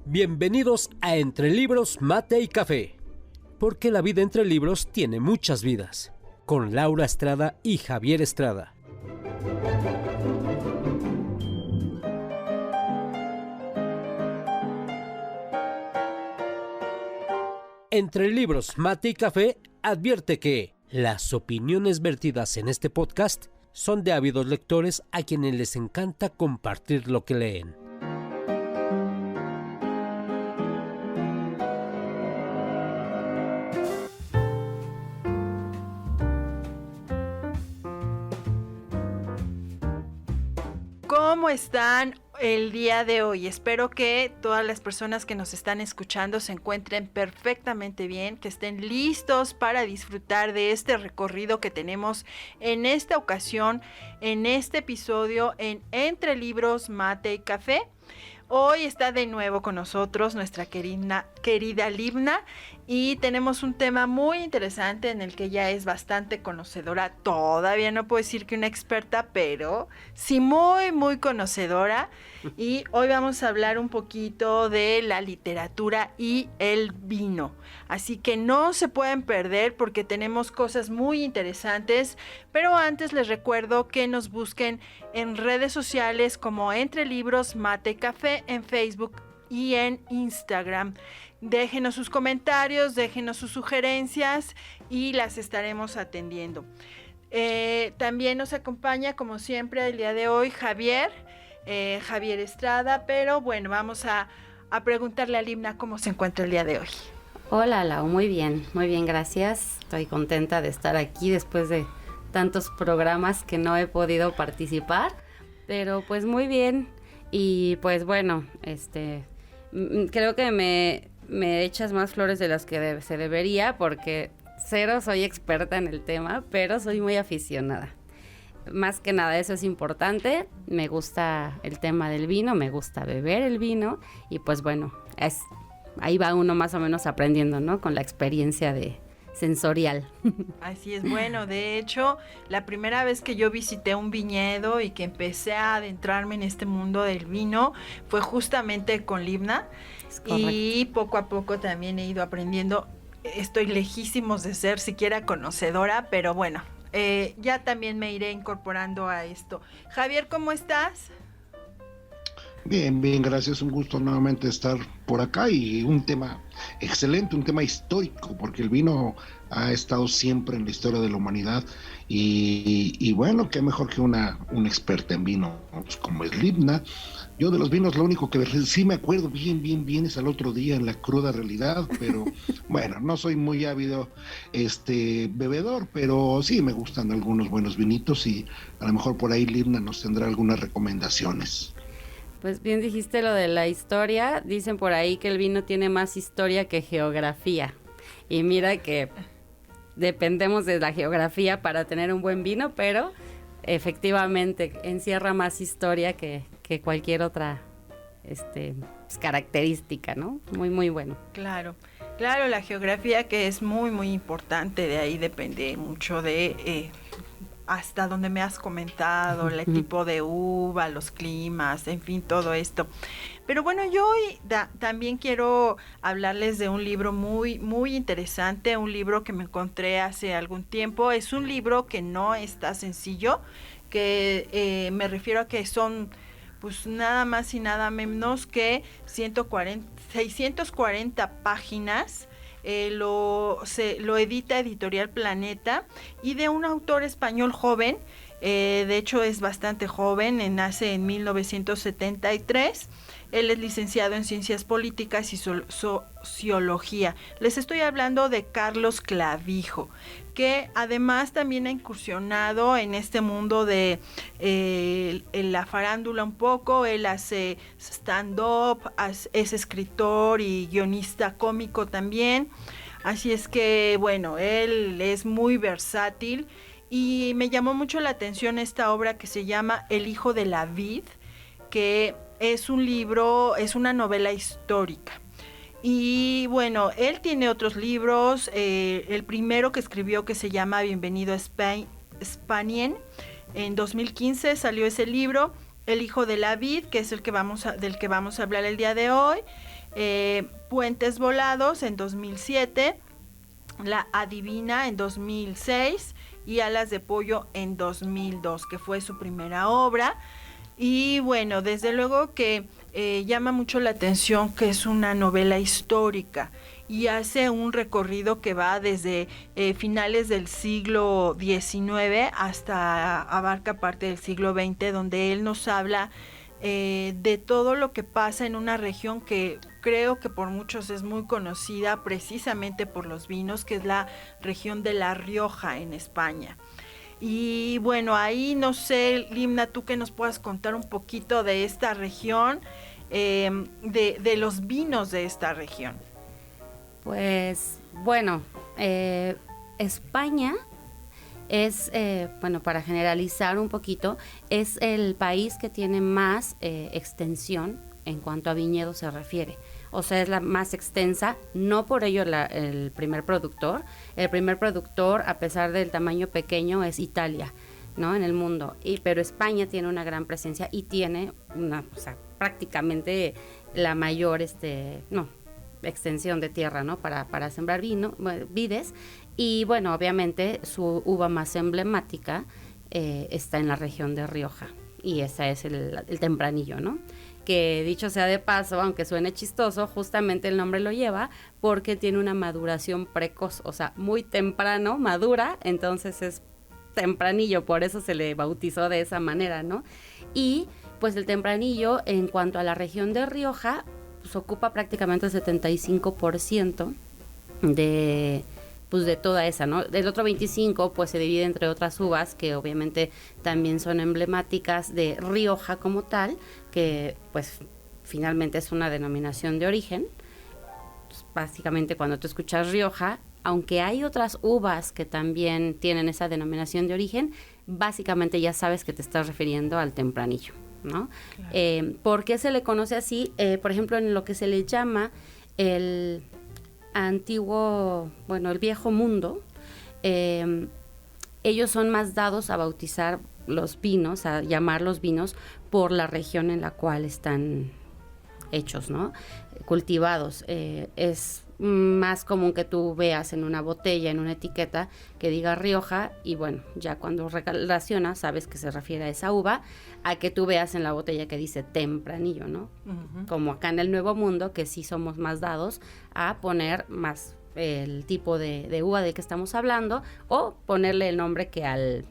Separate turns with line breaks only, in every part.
Bienvenidos a Entre Libros, Mate y Café, porque la vida entre libros tiene muchas vidas, con Laura Estrada y Javier Estrada. Entre Libros, Mate y Café advierte que las opiniones vertidas en este podcast son de ávidos lectores a quienes les encanta compartir lo que leen.
¿Cómo están el día de hoy? Espero que todas las personas que nos están escuchando se encuentren perfectamente bien, que estén listos para disfrutar de este recorrido que tenemos en esta ocasión, en este episodio en Entre Libros, Mate y Café. Hoy está de nuevo con nosotros nuestra querida Libna y tenemos un tema muy interesante en el que ella es bastante conocedora. Todavía no puedo decir que una experta, pero sí muy conocedora. Y hoy vamos a hablar un poquito de la literatura y el vino. Así que no se pueden perder porque tenemos cosas muy interesantes. Pero antes les recuerdo que nos busquen en redes sociales como Entre Libros, Mate y Café en Facebook y en Instagram. Déjenos sus comentarios, déjenos sus sugerencias y las estaremos atendiendo. También nos acompaña, como siempre, el día de hoy Javier Estrada, pero bueno, vamos a preguntarle a Libna cómo se encuentra el día de hoy.
Hola Lau, muy bien, gracias. Estoy contenta de estar aquí después de tantos programas que no he podido participar, pero pues muy bien. Y pues bueno, creo que me echas más flores de las que se debería, porque cero soy experta en el tema, pero soy muy aficionada. Más que nada eso es importante, me gusta el tema del vino, me gusta beber el vino y pues bueno, ahí va uno más o menos aprendiendo, ¿no? Con la experiencia sensorial.
Así es, bueno, de hecho, la primera vez que yo visité un viñedo y que empecé a adentrarme en este mundo del vino fue justamente con Libna y poco a poco también he ido aprendiendo. Estoy lejísimos de ser siquiera conocedora, pero bueno, ya también me iré incorporando a esto. Javier, ¿cómo estás?
Bien, gracias, un gusto nuevamente estar por acá y un tema excelente, un tema histórico, porque el vino ha estado siempre en la historia de la humanidad y bueno, qué mejor que una experta en vino, pues como es Libna. Yo de los vinos lo único que sí me acuerdo bien es al otro día en la cruda realidad, pero bueno, no soy muy ávido bebedor, pero sí me gustan algunos buenos vinitos y a lo mejor por ahí Libna nos tendrá algunas recomendaciones.
Pues bien dijiste lo de la historia, dicen por ahí que el vino tiene más historia que geografía. Y mira que dependemos de la geografía para tener un buen vino, pero efectivamente encierra más historia que cualquier otra característica, ¿no? Muy bueno.
Claro, la geografía que es muy importante, de ahí depende mucho de hasta donde me has comentado, el tipo de uva, los climas, en fin, todo esto. Pero bueno, yo hoy también quiero hablarles de un libro muy interesante, un libro que me encontré hace algún tiempo. Es un libro que no está sencillo, que me refiero a que son pues nada más y nada menos que 640 páginas. Lo edita Editorial Planeta y de un autor español joven, de hecho es bastante joven, nace en 1973. Él es licenciado en Ciencias Políticas y Sociología. Les estoy hablando de Carlos Clavijo, que además también ha incursionado en este mundo de la farándula un poco. Él hace stand-up, es escritor y guionista cómico también. Así es que, bueno, él es muy versátil y me llamó mucho la atención esta obra que se llama El hijo de la vid, que es un libro, es una novela histórica. Y bueno, él tiene otros libros, el primero que escribió que se llama Bienvenido a Spanien, en 2015 salió ese libro, El hijo de la vid, que es del que vamos a hablar el día de hoy. Puentes volados en 2007. La adivina en 2006 y Alas de pollo en 2002, que fue su primera obra. Y bueno, desde luego que llama mucho la atención que es una novela histórica y hace un recorrido que va desde finales del siglo XIX hasta abarca parte del siglo XX, donde él nos habla de todo lo que pasa en una región que creo que por muchos es muy conocida precisamente por los vinos, que es la región de La Rioja en España. Y bueno, ahí no sé, Limna, tú que nos puedas contar un poquito de esta región, de los vinos de esta región.
Pues bueno, España es, bueno, para generalizar un poquito, es el país que tiene más extensión en cuanto a viñedos se refiere. O sea, es la más extensa, no por ello el primer productor. El primer productor, a pesar del tamaño pequeño, es Italia, ¿no? En el mundo. Pero España tiene una gran presencia y tiene o sea, prácticamente la mayor, extensión de tierra, ¿no? Para sembrar vides. Y bueno, obviamente su uva más emblemática está en la región de Rioja. Y esa es el tempranillo, ¿no? Que dicho sea de paso, aunque suene chistoso, justamente el nombre lo lleva porque tiene una maduración precoz, o sea, muy temprano madura, entonces es tempranillo, por eso se le bautizó de esa manera, ¿no? Y pues el tempranillo, en cuanto a la región de Rioja, pues ocupa prácticamente el 75% de toda esa, ¿no? Del otro 25, pues se divide entre otras uvas que obviamente también son emblemáticas de Rioja como tal, que pues finalmente es una denominación de origen. Pues, básicamente cuando tú escuchas Rioja, aunque hay otras uvas que también tienen esa denominación de origen, básicamente ya sabes que te estás refiriendo al tempranillo, ¿no? Claro. ¿Por qué se le conoce así? Por ejemplo, en lo que se le llama el antiguo, bueno, el viejo mundo, ellos son más dados a bautizar los vinos, a llamar los vinos por la región en la cual están hechos, ¿no? Cultivados. Es más común que tú veas en una botella, en una etiqueta, que diga Rioja, y bueno, ya cuando relacionas, sabes que se refiere a esa uva, a que tú veas en la botella que dice tempranillo, ¿no? Uh-huh. Como acá en el Nuevo Mundo, que sí somos más dados a poner más el tipo de uva de que estamos hablando, o ponerle el nombre que al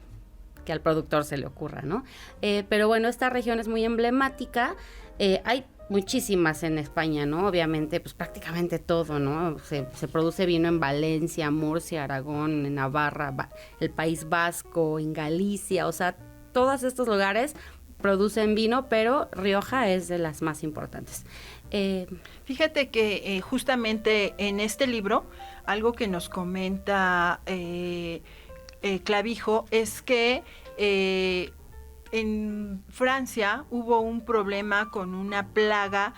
productor se le ocurra, ¿no? Pero bueno, esta región es muy emblemática. Hay muchísimas en España, ¿no? Obviamente, pues prácticamente todo, ¿no? Se produce vino en Valencia, Murcia, Aragón, en Navarra, el País Vasco, en Galicia, o sea, todos estos lugares producen vino, pero Rioja es de las más importantes.
Fíjate que justamente en este libro, algo que nos comenta Clavijo es que en Francia hubo un problema con una plaga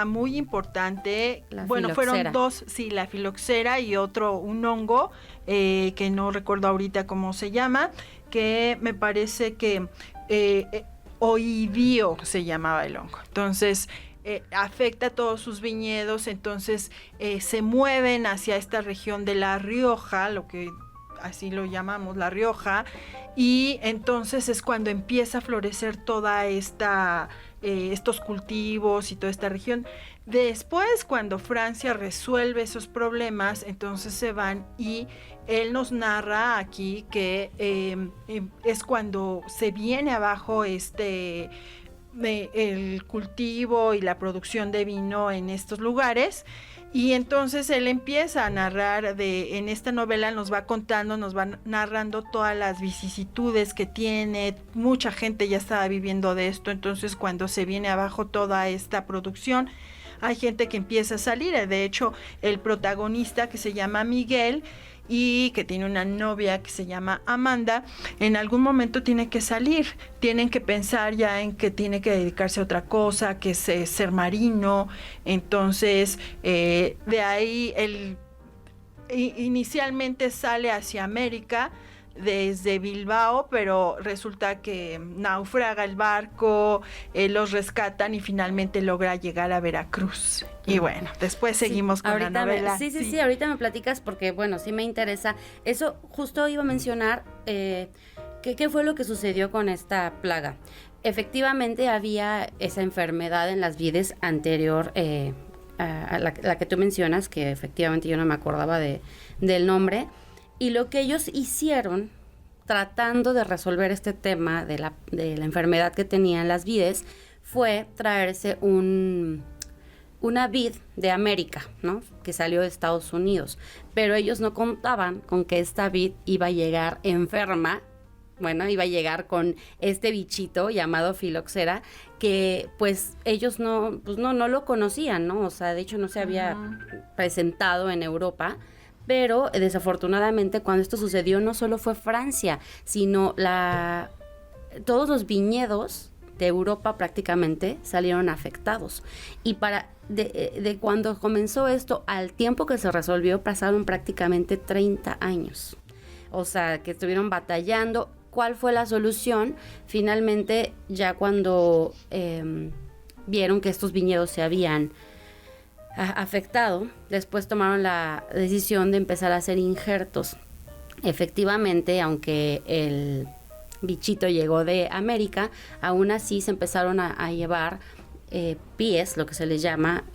muy importante. Bueno, fueron dos, sí, la filoxera y otro, un hongo, que no recuerdo ahorita cómo se llama, que me parece que oidio se llamaba el hongo. Entonces, afecta a todos sus viñedos, entonces se mueven hacia esta región de La Rioja, lo que así lo llamamos, La Rioja, y entonces es cuando empieza a florecer toda estos cultivos y toda esta región. Después, cuando Francia resuelve esos problemas, entonces se van y él nos narra aquí que es cuando se viene abajo el cultivo y la producción de vino en estos lugares. Y entonces él empieza a narrar, en esta novela nos va contando, nos va narrando todas las vicisitudes que tiene, mucha gente ya estaba viviendo de esto, entonces cuando se viene abajo toda esta producción, hay gente que empieza a salir, de hecho el protagonista que se llama Miguel y que tiene una novia que se llama Amanda, en algún momento tiene que salir, tienen que pensar ya en que tiene que dedicarse a otra cosa, que es ser marino, entonces de ahí él inicialmente sale hacia América, desde Bilbao, pero resulta que naufraga el barco, los rescatan y finalmente logra llegar a Veracruz. Y bueno, después seguimos con la novela.
Sí, ahorita me platicas porque, bueno, sí me interesa. Eso justo iba a mencionar, ¿qué fue lo que sucedió con esta plaga? Efectivamente había esa enfermedad en las vides anterior a la que tú mencionas, que efectivamente yo no me acordaba del nombre, y lo que ellos hicieron tratando de resolver este tema de la enfermedad que tenían las vides fue traerse una vid de América, ¿no? Que salió de Estados Unidos, pero ellos no contaban con que esta vid iba a llegar enferma. Bueno, iba a llegar con este bichito llamado filoxera, que pues ellos no lo conocían, ¿no? O sea, de hecho no se había presentado en Europa, pero desafortunadamente cuando esto sucedió no solo fue Francia, sino todos los viñedos de Europa prácticamente salieron afectados. Y de cuando comenzó esto al tiempo que se resolvió pasaron prácticamente 30 años. O sea, que estuvieron batallando. ¿Cuál fue la solución? Finalmente, ya cuando vieron que estos viñedos se habían afectado, después tomaron la decisión de empezar a hacer injertos. Efectivamente, aunque el bichito llegó de América, aún así se empezaron a llevar pies, lo que se les llama,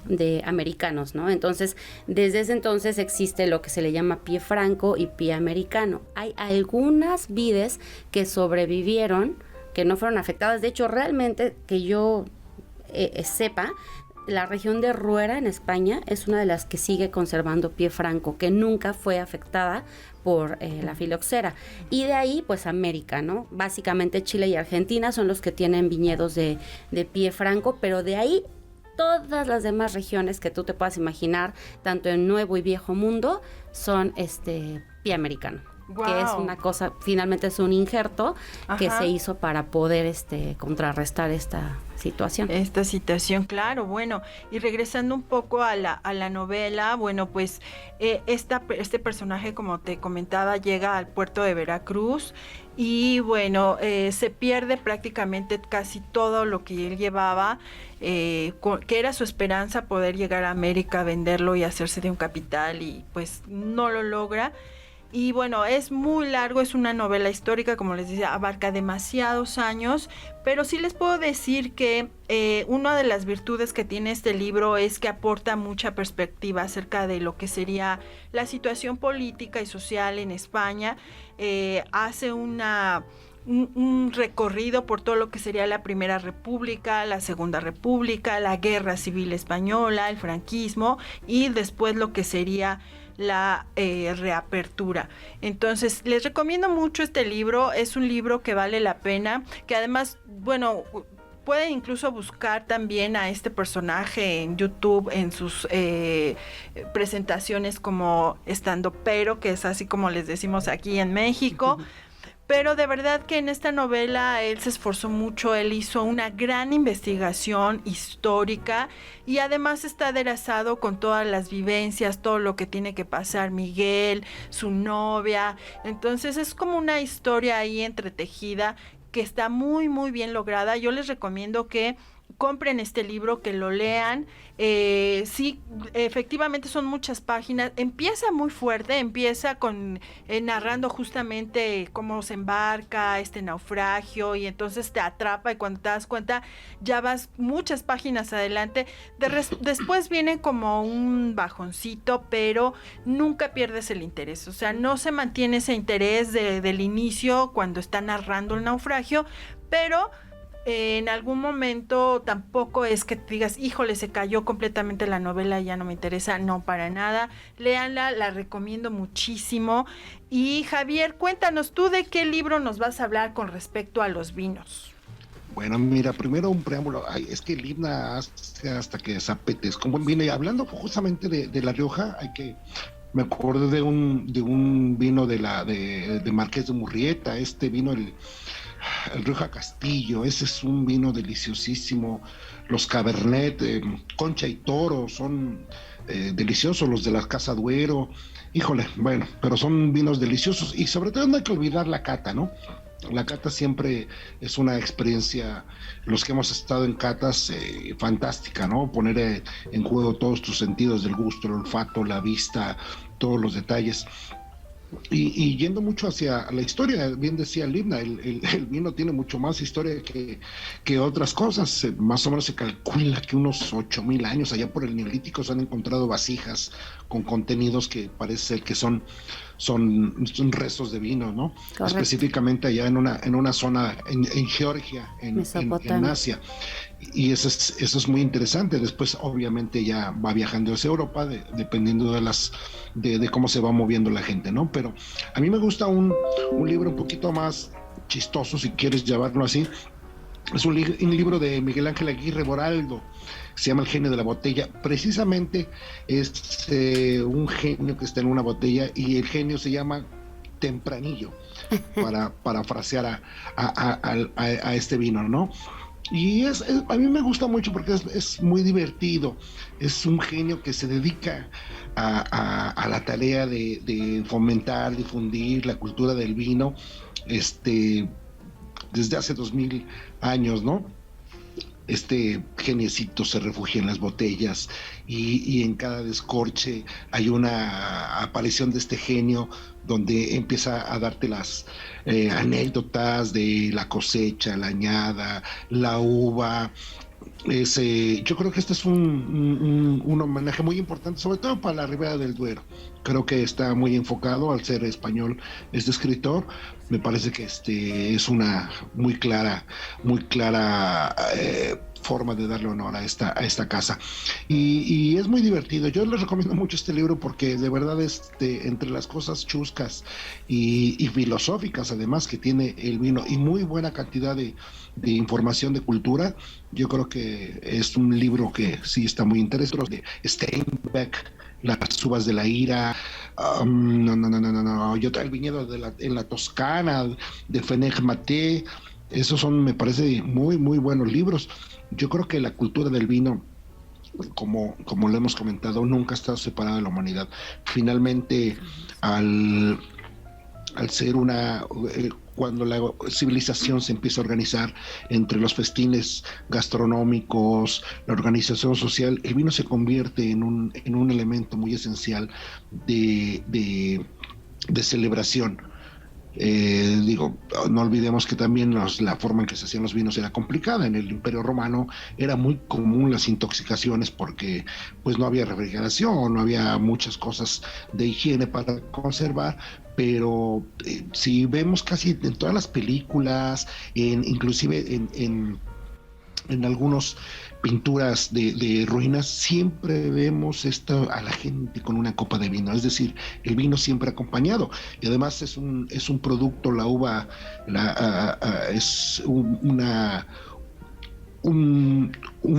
de americanos, ¿no? Entonces, desde ese entonces existe lo que se le llama pie franco y pie americano. Hay algunas vides que sobrevivieron, que no fueron afectadas. De hecho, realmente, que yo sepa, la región de Ruera en España es una de las que sigue conservando pie franco, que nunca fue afectada por la filoxera. Y de ahí, pues América, ¿no? Básicamente Chile y Argentina son los que tienen viñedos de pie franco, pero de ahí todas las demás regiones que tú te puedas imaginar, tanto en Nuevo y Viejo Mundo, son pie americano. Wow. Que es una cosa, finalmente es un injerto que se hizo para poder contrarrestar esta situación.
Esta situación, claro, bueno, y regresando un poco a la novela, bueno, pues este personaje, como te comentaba, llega al puerto de Veracruz y bueno, se pierde prácticamente casi todo lo que él llevaba, que era su esperanza poder llegar a América, venderlo y hacerse de un capital, y pues no lo logra. Y bueno, es muy largo, es una novela histórica, como les decía, abarca demasiados años, pero sí les puedo decir que una de las virtudes que tiene este libro es que aporta mucha perspectiva acerca de lo que sería la situación política y social en España. Hace un recorrido por todo lo que sería la Primera República, la Segunda República, la Guerra Civil Española, el franquismo y después lo que sería la reapertura. Entonces, les recomiendo mucho este libro. Es un libro que vale la pena, que además, bueno, pueden incluso buscar también a este personaje en YouTube, en sus presentaciones como estandopero, que es así como les decimos aquí en México. Pero de verdad que en esta novela él se esforzó mucho, él hizo una gran investigación histórica y además está aderezado con todas las vivencias, todo lo que tiene que pasar Miguel, su novia. Entonces es como una historia ahí entretejida que está muy, muy bien lograda. Yo les recomiendo que compren este libro, que lo lean. Sí, efectivamente son muchas páginas. Empieza muy fuerte, empieza con narrando justamente cómo se embarca este naufragio y entonces te atrapa y cuando te das cuenta ya vas muchas páginas adelante. Después viene como un bajoncito, pero nunca pierdes el interés. O sea, no se mantiene ese interés del inicio cuando está narrando el naufragio, pero en algún momento tampoco es que te digas, híjole, se cayó completamente la novela, ya no me interesa. No, para nada. Léanla, la recomiendo muchísimo. Y Javier, cuéntanos tú de qué libro nos vas a hablar con respecto a los vinos.
Bueno, mira, primero un preámbulo. Ay, es que el himna hace hasta que desapetezca un buen vino. Y hablando justamente de La Rioja, me acuerdo de un vino de Marqués de Murrieta, vino el Rioja Castillo, ese es un vino deliciosísimo. Los Cabernet, Concha y Toro, son deliciosos, los de la Casa Duero. Híjole, bueno, pero son vinos deliciosos y sobre todo no hay que olvidar la cata, ¿no? La cata siempre es una experiencia, los que hemos estado en catas, fantástica, ¿no? Poner en juego todos tus sentidos del gusto, el olfato, la vista, todos los detalles. Y yendo mucho hacia la historia, bien decía Linda, el vino tiene mucho más historia que otras cosas. Más o menos se calcula que unos 8,000 años allá por el Neolítico se han encontrado vasijas con contenidos que parece ser que son restos de vino, ¿no?
Correcto.
Específicamente allá en una zona en Georgia, en Asia. Y eso es muy interesante. Después obviamente ya va viajando hacia Europa, dependiendo de cómo se va moviendo la gente, ¿no? Pero a mí me gusta un libro un poquito más chistoso, si quieres llamarlo así. Es un libro de Miguel Ángel Aguirre Boraldo, se llama El genio de la botella. Precisamente es un genio que está en una botella y el genio se llama Tempranillo, para parafrasear a este vino, ¿no? Y a mí me gusta mucho porque es muy divertido. Es un genio que se dedica a la tarea de fomentar, difundir la cultura del vino, desde hace 2000 años, ¿no? Este geniecito se refugia en las botellas y en cada descorche hay una aparición de este genio donde empieza a darte las anécdotas de la cosecha, la añada, la uva. Yo creo que este es un homenaje muy importante, sobre todo para la Ribera del Duero. Creo que está muy enfocado, al ser español este escritor. Me parece que es una muy clara forma de darle honor a esta casa. Y es muy divertido. Yo les recomiendo mucho este libro porque de verdad entre las cosas chuscas y filosóficas además que tiene el vino y muy buena cantidad de información de cultura, yo creo que es un libro que sí está muy interesante. De Steinbeck, Las uvas de la ira, el viñedo en la Toscana, de Fenech Maté. Esos son, me parece, muy, muy buenos libros. Yo creo que la cultura del vino, como lo hemos comentado, nunca ha estado separada de la humanidad. Finalmente, al ser cuando la civilización se empieza a organizar entre los festines gastronómicos, la organización social, el vino se convierte en un elemento muy esencial de celebración. No olvidemos que también la forma en que se hacían los vinos era complicada. En el Imperio Romano era muy común las intoxicaciones porque pues no había refrigeración, no había muchas cosas de higiene para conservar, pero si vemos casi en todas las películas, inclusive en algunos pinturas de ruinas, siempre vemos a la gente con una copa de vino, es decir, el vino siempre acompañado. Y además es un producto, la uva es un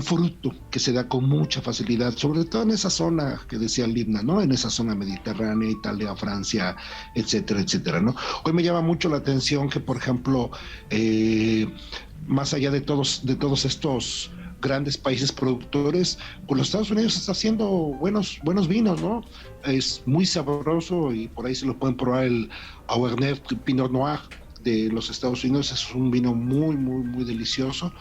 fruto que se da con mucha facilidad, sobre todo en esa zona que decía Libna, ¿no? En esa zona mediterránea, Italia, Francia, etcétera, etcétera, ¿no? Hoy me llama mucho la atención que, por ejemplo, más allá de todos estos grandes países productores, pues los Estados Unidos está haciendo buenos vinos, ¿no? Es muy sabroso y por ahí se lo pueden probar el Auvergne Pinot Noir de los Estados Unidos. Es un vino muy, muy, muy delicioso.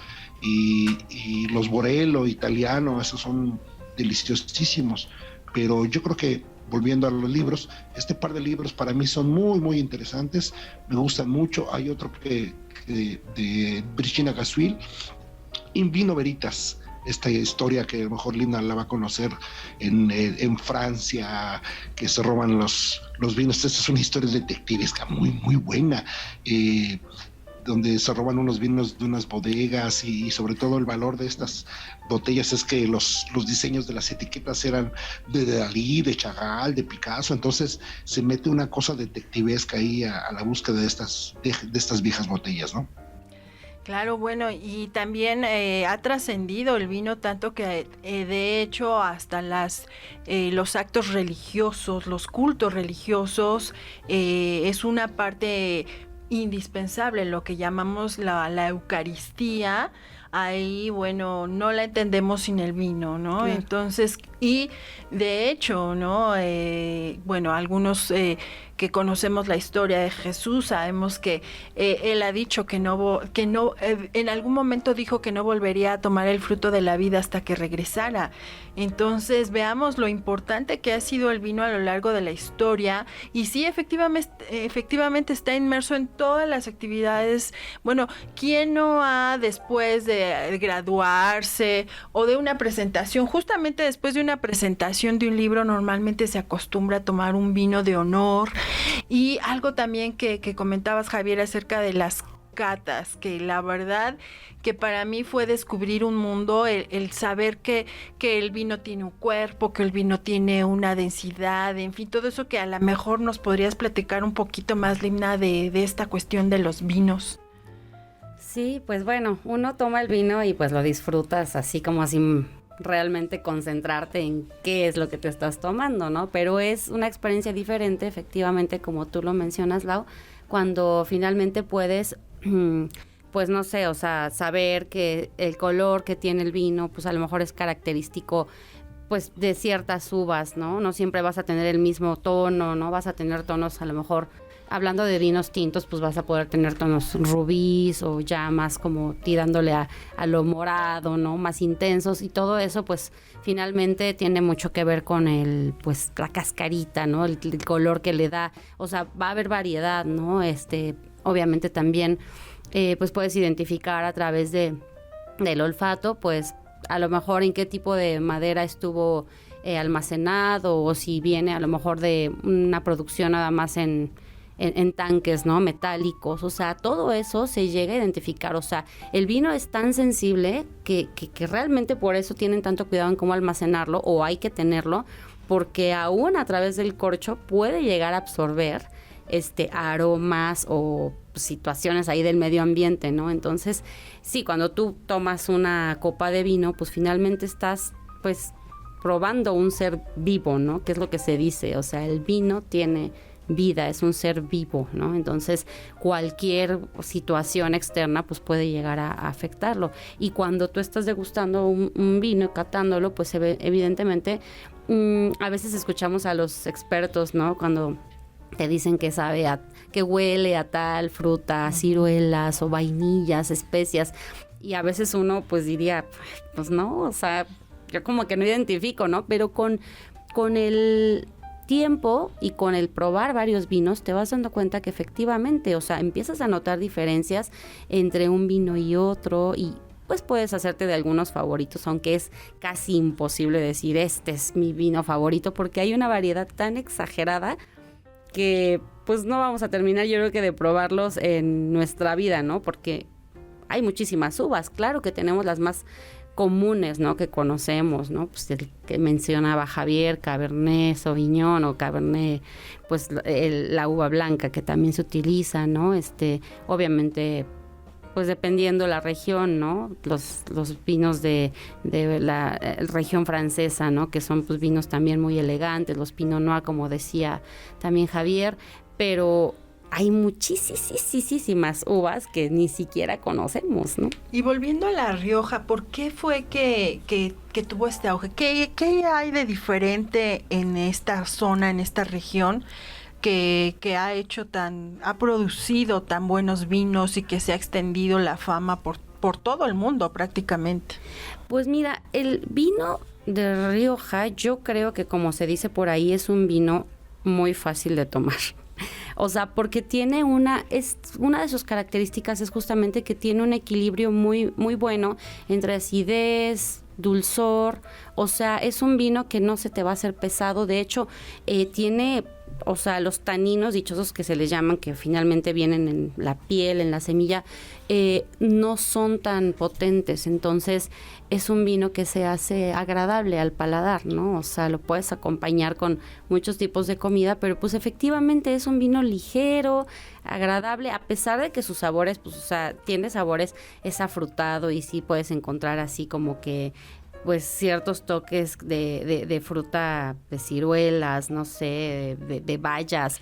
Y los Borello italiano, esos son deliciosísimos. Pero yo creo que, volviendo a los libros, este par de libros para mí son muy, muy interesantes, me gustan mucho. Hay otro de Virginia Gasuil, In Vino Veritas, esta historia que a lo mejor Linda la va a conocer en Francia, que se roban los vinos. Esta es una historia detectivesca muy, muy buena, donde se roban unos vinos de unas bodegas y sobre todo el valor de estas botellas es que los diseños de las etiquetas eran de Dalí, de Chagall, de Picasso. Entonces se mete una cosa detectivesca ahí a la búsqueda de estas viejas botellas, ¿no?
Claro, bueno, y también ha trascendido el vino tanto que de hecho hasta los actos religiosos, los cultos religiosos, es una parte indispensable, lo que llamamos la Eucaristía. Ahí, bueno, no la entendemos sin el vino, ¿no?
Claro.
Entonces, y de hecho, ¿no? Bueno, algunos que conocemos la historia de Jesús, sabemos que él ha dicho que en algún momento dijo que no volvería a tomar el fruto de la vida hasta que regresara. Entonces, veamos lo importante que ha sido el vino a lo largo de la historia, y sí, efectivamente está inmerso en todas las actividades. Bueno, ¿quién no ha, después de graduarse o de una presentación, justamente después de una presentación de un libro, normalmente se acostumbra a tomar un vino de honor? Y algo también que comentabas, Javier, acerca de las catas, que la verdad que para mí fue descubrir un mundo, el saber que el vino tiene un cuerpo, que el vino tiene una densidad, en fin, todo eso que a lo mejor nos podrías platicar un poquito más, Limna, de esta cuestión de los vinos.
Sí, pues bueno, uno toma el vino y pues lo disfrutas así como sin realmente concentrarte en qué es lo que te estás tomando, ¿no? Pero es una experiencia diferente, efectivamente, como tú lo mencionas, Lau, cuando finalmente puedes, pues no sé, o sea, saber que el color que tiene el vino, pues a lo mejor es característico, pues de ciertas uvas, ¿no? No siempre vas a tener el mismo tono, ¿no? Vas a tener tonos, a lo mejor, hablando de vinos tintos, pues vas a poder tener tonos rubíes o ya más como tirándole a lo morado, ¿no? Más intensos, y todo eso, pues finalmente tiene mucho que ver con pues la cascarita, ¿no? El color que le da, o sea, va a haber variedad, ¿no? Obviamente también, pues puedes identificar a través del olfato, pues a lo mejor en qué tipo de madera estuvo almacenado, o si viene a lo mejor de una producción nada más en tanques, ¿no? Metálicos, o sea, todo eso se llega a identificar. O sea, el vino es tan sensible que realmente por eso tienen tanto cuidado en cómo almacenarlo, o hay que tenerlo, porque aún a través del corcho puede llegar a absorber aromas o situaciones ahí del medio ambiente, ¿no? Entonces, sí, cuando tú tomas una copa de vino, pues finalmente estás, pues, probando un ser vivo, ¿no? Que es lo que se dice, o sea, el vino tiene vida, es un ser vivo, ¿no? Entonces, cualquier situación externa, pues, puede llegar a afectarlo. Y cuando tú estás degustando un vino, catándolo, pues, evidentemente, a veces escuchamos a los expertos, ¿no? Cuando te dicen que que huele a tal fruta, a ciruelas o vainillas, especias, y a veces uno, pues, diría, pues, no, o sea, yo como que no identifico, ¿no? Pero con el tiempo y con el probar varios vinos te vas dando cuenta que efectivamente, o sea, empiezas a notar diferencias entre un vino y otro, y pues puedes hacerte de algunos favoritos, aunque es casi imposible decir este es mi vino favorito, porque hay una variedad tan exagerada que pues no vamos a terminar, yo creo, que de probarlos en nuestra vida, ¿no? Porque hay muchísimas uvas, claro que tenemos las más comunes, ¿no? Que conocemos, ¿no? Pues el que mencionaba Javier, Cabernet Sauvignon o Cabernet, pues la uva blanca que también se utiliza, ¿no? Obviamente, pues dependiendo la región, ¿no? Los vinos de la región francesa, ¿no? Que son pues vinos también muy elegantes, los Pinot Noir, como decía también Javier, pero hay muchísimas uvas que ni siquiera conocemos, ¿no?
Y volviendo a La Rioja, ¿por qué fue que tuvo este auge? ¿Qué hay de diferente en esta zona, en esta región, que ha producido tan buenos vinos y que se ha extendido la fama por todo el mundo prácticamente?
Pues mira, el vino de Rioja, yo creo que, como se dice por ahí, es un vino muy fácil de tomar. O sea, porque tiene una de sus características es justamente que tiene un equilibrio muy, muy bueno entre acidez, dulzor. O sea, es un vino que no se te va a hacer pesado. De hecho, tiene, o sea, los taninos dichosos que se les llaman, que finalmente vienen en la piel, en la semilla, no son tan potentes. Entonces, es un vino que se hace agradable al paladar, ¿no? O sea, lo puedes acompañar con muchos tipos de comida, pero pues efectivamente es un vino ligero, agradable, a pesar de que sus sabores, pues, o sea, tiene sabores, es afrutado, y sí puedes encontrar así como que pues ciertos toques de fruta, de ciruelas, no sé, de bayas.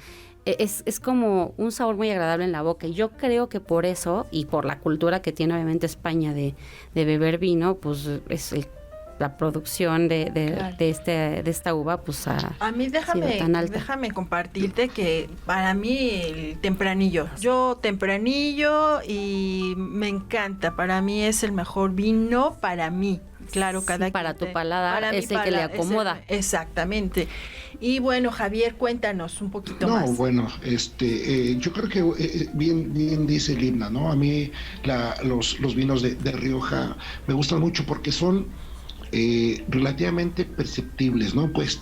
es como un sabor muy agradable en la boca. Y yo creo que por eso, y por la cultura que tiene obviamente España de beber vino, pues es la producción
Claro.
de esta uva, pues
A mí
tan alta.
déjame compartirte que para mí el tempranillo, yo tempranillo y me encanta, para mí es el mejor vino para mí. Claro,
Sí,
cada
para
quien
tu paladar
para mi
es el que le acomoda.
exactamente. Y bueno, Javier, cuéntanos un poquito
No,
más.
bueno, yo creo que bien dice el himno, ¿no? A mí los vinos de Rioja me gustan mucho porque son relativamente perceptibles, ¿no? Pues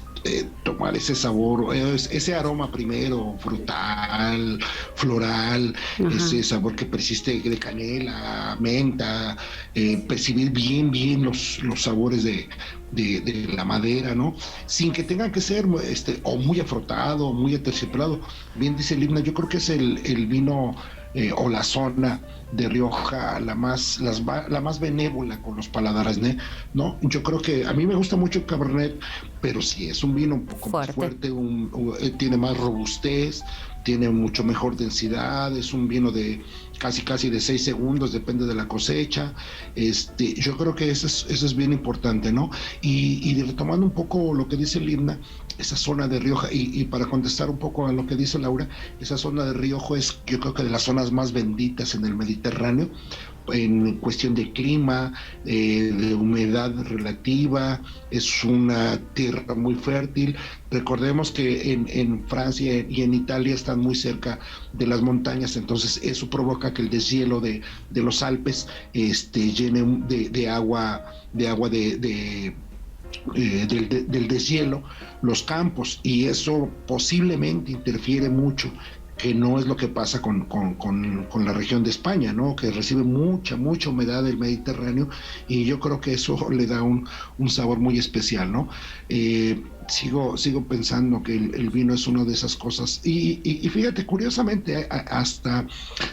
tomar ese sabor, ese aroma primero, frutal, floral,
Ajá.
ese sabor que persiste de canela, menta, percibir bien los sabores de la madera, ¿no? Sin que tengan que ser o muy afrutado, muy aterciopelado. Bien dice el himno, yo creo que es el vino o la zona de Rioja la más benévola con los paladares, ¿no? Yo creo que a mí me gusta mucho el Cabernet, pero sí es un vino un poco más fuerte, tiene más robustez, tiene mucho mejor densidad, es un vino de casi de 6 segundos, depende de la cosecha. Yo creo que eso es bien importante, ¿no? Y retomando un poco lo que dice Linda, esa zona de Rioja, y para contestar un poco a lo que dice Laura, esa zona de Rioja es, yo creo que de las zonas más benditas en el Mediterráneo, en cuestión de clima, de humedad relativa, es una tierra muy fértil. Recordemos que en Francia y en Italia están muy cerca de las montañas, entonces eso provoca que el deshielo de los Alpes llene de agua del deshielo los campos, y eso posiblemente interfiere mucho, que no es lo que pasa con la región de España, ¿no? Que recibe mucha humedad del Mediterráneo, y yo creo que eso le da un sabor muy especial, ¿no? Sigo pensando que el vino es una de esas cosas, y fíjate, curiosamente, hasta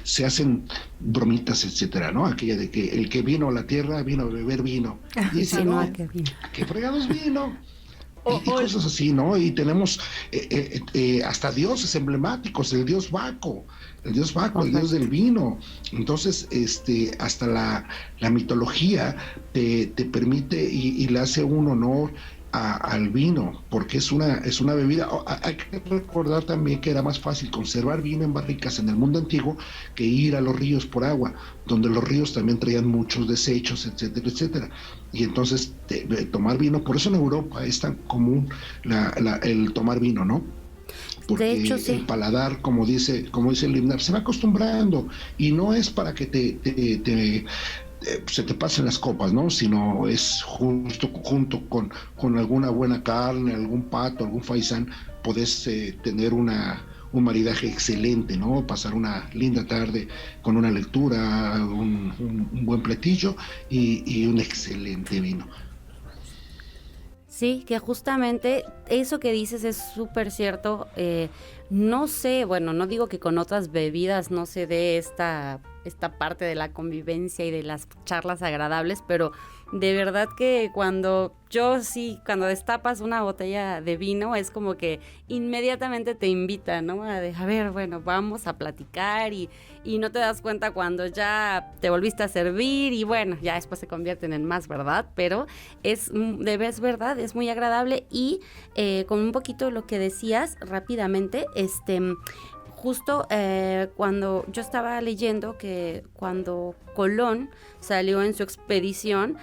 se hacen bromitas, etcétera, ¿no? Aquella de que el que vino a la tierra vino a beber vino. Y dice,
Sí,
no,
no, qué bien.
¿qué fregados vino? Y cosas así, ¿no? Y tenemos hasta dioses emblemáticos, el dios Baco, el dios del vino. Entonces, hasta la mitología te permite y le hace un honor al vino, porque es una bebida. Hay que recordar también que era más fácil conservar vino en barricas en el mundo antiguo que ir a los ríos por agua, donde los ríos también traían muchos desechos, etcétera, etcétera. Y entonces tomar vino, por eso en Europa es tan común el tomar vino, ¿no? Porque
de hecho, sí.
el paladar, como dice el Limnar, se va acostumbrando, y no es para que se te pasen las copas, ¿no? Sino es justo junto con alguna buena carne, algún pato, algún faisán, podés tener un maridaje excelente, ¿no? Pasar una linda tarde con una lectura, un buen platillo y un excelente vino.
Sí, que justamente eso que dices es súper cierto. No sé, bueno, no digo que con otras bebidas no se dé esta parte de la convivencia y de las charlas agradables, pero de verdad que cuando destapas una botella de vino es como que inmediatamente te invita, ¿no? A ver, bueno, vamos a platicar y no te das cuenta cuando ya te volviste a servir y bueno, ya después se convierten en más, ¿verdad? Pero es verdad, es muy agradable y con un poquito lo que decías rápidamente, justo cuando yo estaba leyendo que cuando Colón salió en su expedición,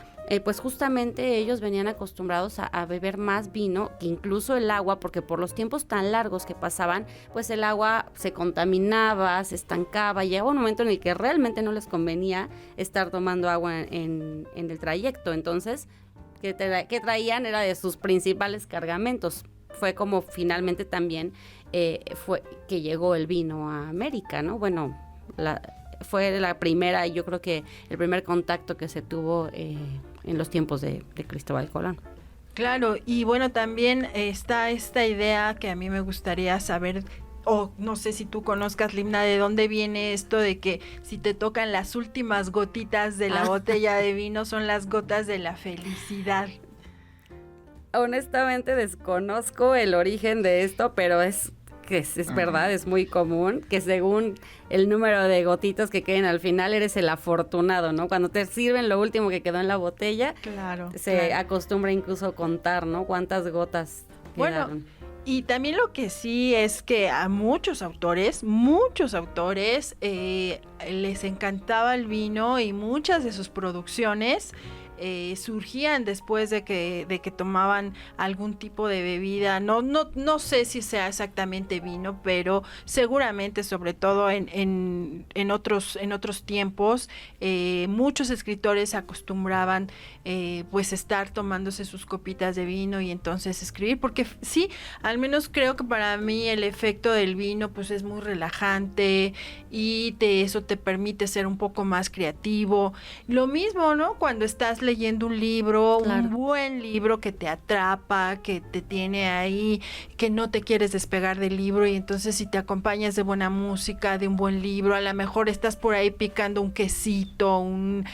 pues justamente ellos venían acostumbrados a beber más vino que incluso el agua, porque por los tiempos tan largos que pasaban, pues el agua se contaminaba, se estancaba, y llegaba un momento en el que realmente no les convenía estar tomando agua en el trayecto. Entonces, ¿qué traían? Era de sus principales cargamentos. Fue como finalmente también fue que llegó el vino a América, ¿no? Bueno, fue la primera, yo creo que el primer contacto que se tuvo en los tiempos de Cristóbal Colón.
Claro, y bueno, también está esta idea que a mí me gustaría saber, o no sé si tú conozcas, Limna, de dónde viene esto de que si te tocan las últimas gotitas de la botella de vino son las gotas de la felicidad.
Honestamente desconozco el origen de esto, pero es que es verdad, es muy común, que según el número de gotitas que queden al final eres el afortunado, ¿no? Cuando te sirven lo último que quedó en la botella, se acostumbra incluso contar, ¿no? Cuántas gotas quedaron.
Bueno, y también lo que sí es que a muchos autores, les encantaba el vino y muchas de sus producciones surgían después de que tomaban algún tipo de bebida. No sé si sea exactamente vino, pero seguramente, sobre todo en otros tiempos, muchos escritores acostumbraban pues estar tomándose sus copitas de vino y entonces escribir, porque sí, al menos creo que para mí el efecto del vino pues es muy relajante y eso te permite ser un poco más creativo. Lo mismo, ¿no? Cuando estás leyendo un libro, claro, un buen libro que te atrapa, que te tiene ahí, que no te quieres despegar del libro, y entonces si te acompañas de buena música, de un buen libro, a lo mejor estás por ahí picando un quesito, un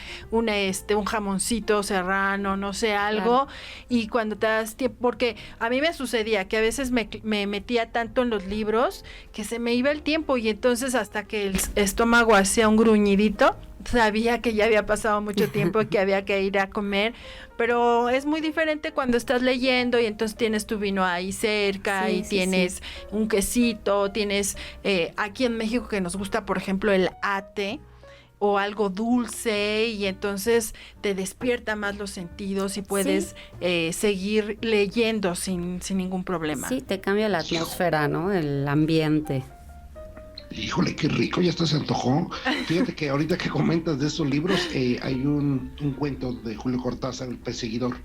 jamoncito serrano, no sé, algo, claro, y cuando te das tiempo, porque a mí me sucedía que a veces me metía tanto en los libros que se me iba el tiempo, y entonces hasta que el estómago hacía un gruñidito, sabía que ya había pasado mucho tiempo y que había que ir a comer, pero es muy diferente cuando estás leyendo y entonces tienes tu vino ahí cerca, y tienes un quesito, tienes aquí en México que nos gusta, por ejemplo, el ate o algo dulce, y entonces te despierta más los sentidos y puedes seguir leyendo sin ningún problema.
Sí, te cambia la atmósfera, ¿no? El ambiente.
Híjole, qué rico, ya se antojó. Fíjate que ahorita que comentas de estos libros, hay un cuento de Julio Cortázar, El perseguidor,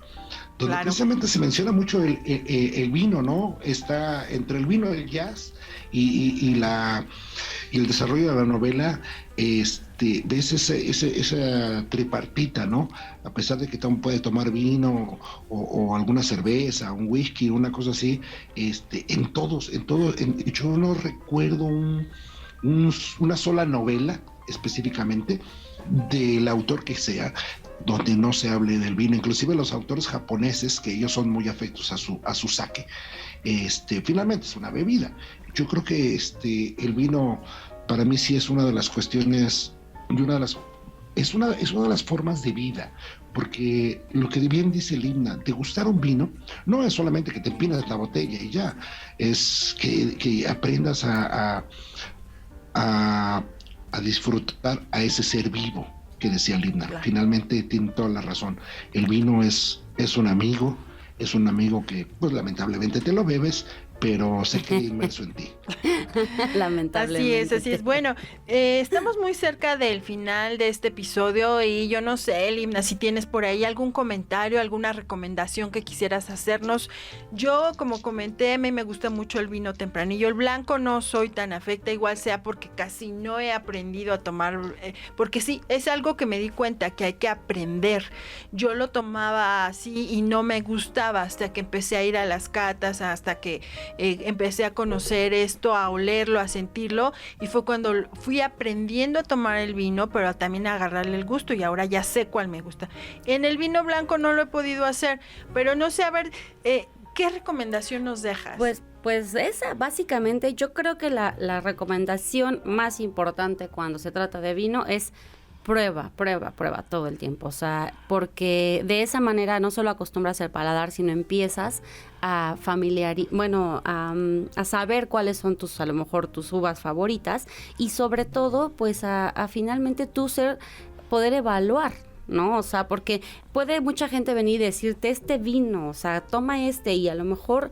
donde precisamente se menciona mucho el vino, ¿no? Está entre el vino, el jazz y el desarrollo de la novela, ves esa tripartita, ¿no? A pesar de que puede tomar vino o alguna cerveza, un whisky, una cosa así, en todos, yo no recuerdo una sola novela específicamente del autor que sea donde no se hable del vino. Inclusive los autores japoneses, que ellos son muy afectos a su sake, finalmente es una bebida. Yo creo que el vino para mí sí es una de las cuestiones y es una de las formas de vida, porque lo que bien dice el himno, degustar un vino no es solamente que te empinas la botella y ya, es que aprendas a disfrutar a ese ser vivo que decía el himno. Claro. Finalmente tiene toda la razón. El vino es un amigo que pues lamentablemente te lo bebes, pero se queda inmerso en ti.
Lamentablemente.
Así es. Bueno, estamos muy cerca del final de este episodio y yo no sé, Limna, si tienes por ahí algún comentario, alguna recomendación que quisieras hacernos. Yo, como comenté, a mí me gusta mucho el vino tempranillo. El blanco no soy tan afecta, igual sea porque casi no he aprendido a tomar, porque sí, es algo que me di cuenta que hay que aprender. Yo lo tomaba así y no me gustaba hasta que empecé a ir a las catas, hasta que empecé a conocer esto, a olerlo, a sentirlo, y fue cuando fui aprendiendo a tomar el vino, pero también a agarrarle el gusto, y ahora ya sé cuál me gusta. En el vino blanco no lo he podido hacer, pero no sé, a ver, ¿qué recomendación nos dejas?
Pues esa, básicamente, yo creo que la recomendación más importante cuando se trata de vino es prueba todo el tiempo, o sea, porque de esa manera no solo acostumbras el paladar, sino empiezas a a saber cuáles son a lo mejor tus uvas favoritas, y sobre todo, pues a finalmente tú poder evaluar, ¿no? O sea, porque puede mucha gente venir y decirte este vino, o sea, toma y a lo mejor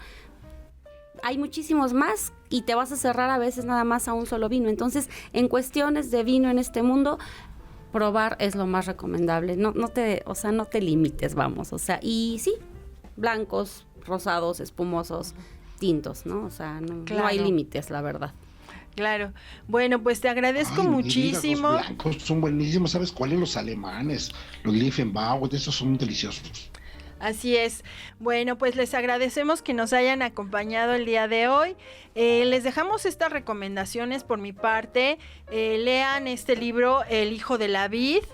hay muchísimos más y te vas a cerrar a veces nada más a un solo vino. Entonces, en cuestiones de vino en este mundo, probar es lo más recomendable. No te limites, vamos. O sea, y sí, blancos, rosados, espumosos, tintos, ¿no? O sea, no hay límites, la verdad.
Claro. Bueno, pues te agradezco muchísimo.
Los blancos son buenísimos. ¿Sabes cuáles? Los alemanes, los Liefenbauer, esos son deliciosos.
Así es. Bueno, pues les agradecemos que nos hayan acompañado el día de hoy. Les dejamos estas recomendaciones por mi parte. Lean este libro, El hijo de la vid,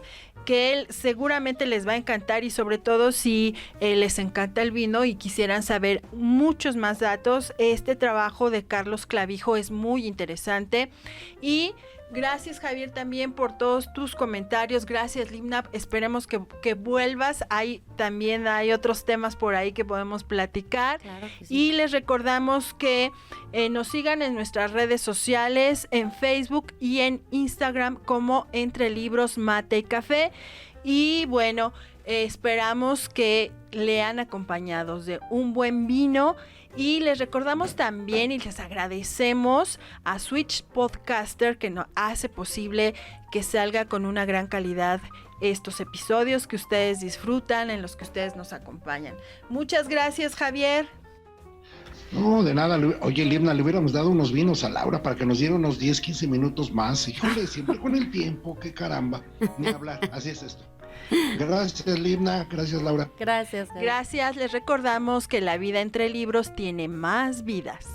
que seguramente les va a encantar, y sobre todo si les encanta el vino y quisieran saber muchos más datos, este trabajo de Carlos Clavijo es muy interesante. Y gracias, Javier, también por todos tus comentarios. Gracias, Limna. Esperemos que vuelvas. También hay otros temas por ahí que podemos platicar.
Claro que sí.
Y les recordamos que nos sigan en nuestras redes sociales, en Facebook y en Instagram como Entre Libros, Mate y Café. Y bueno, esperamos que lean acompañados de un buen vino. Y les recordamos también y les agradecemos a Switch Podcaster, que nos hace posible que salga con una gran calidad estos episodios que ustedes disfrutan, en los que ustedes nos acompañan. Muchas gracias, Javier.
No, de nada. Oye, Limna, le hubiéramos dado unos vinos a Laura para que nos diera unos 10, 15 minutos más. Híjole, siempre con el tiempo, qué caramba. Ni hablar, así es esto. Gracias, Limna. Gracias, Laura.
Gracias, Javier.
Gracias. Les recordamos que la vida entre libros tiene más vidas.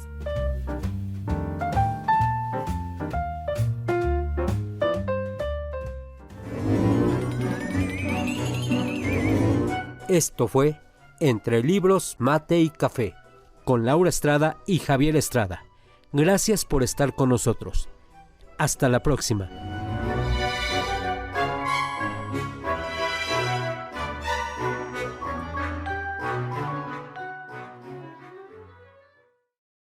Esto fue Entre Libros, Mate y Café, con Laura Estrada y Javier Estrada. Gracias por estar con nosotros. Hasta la próxima.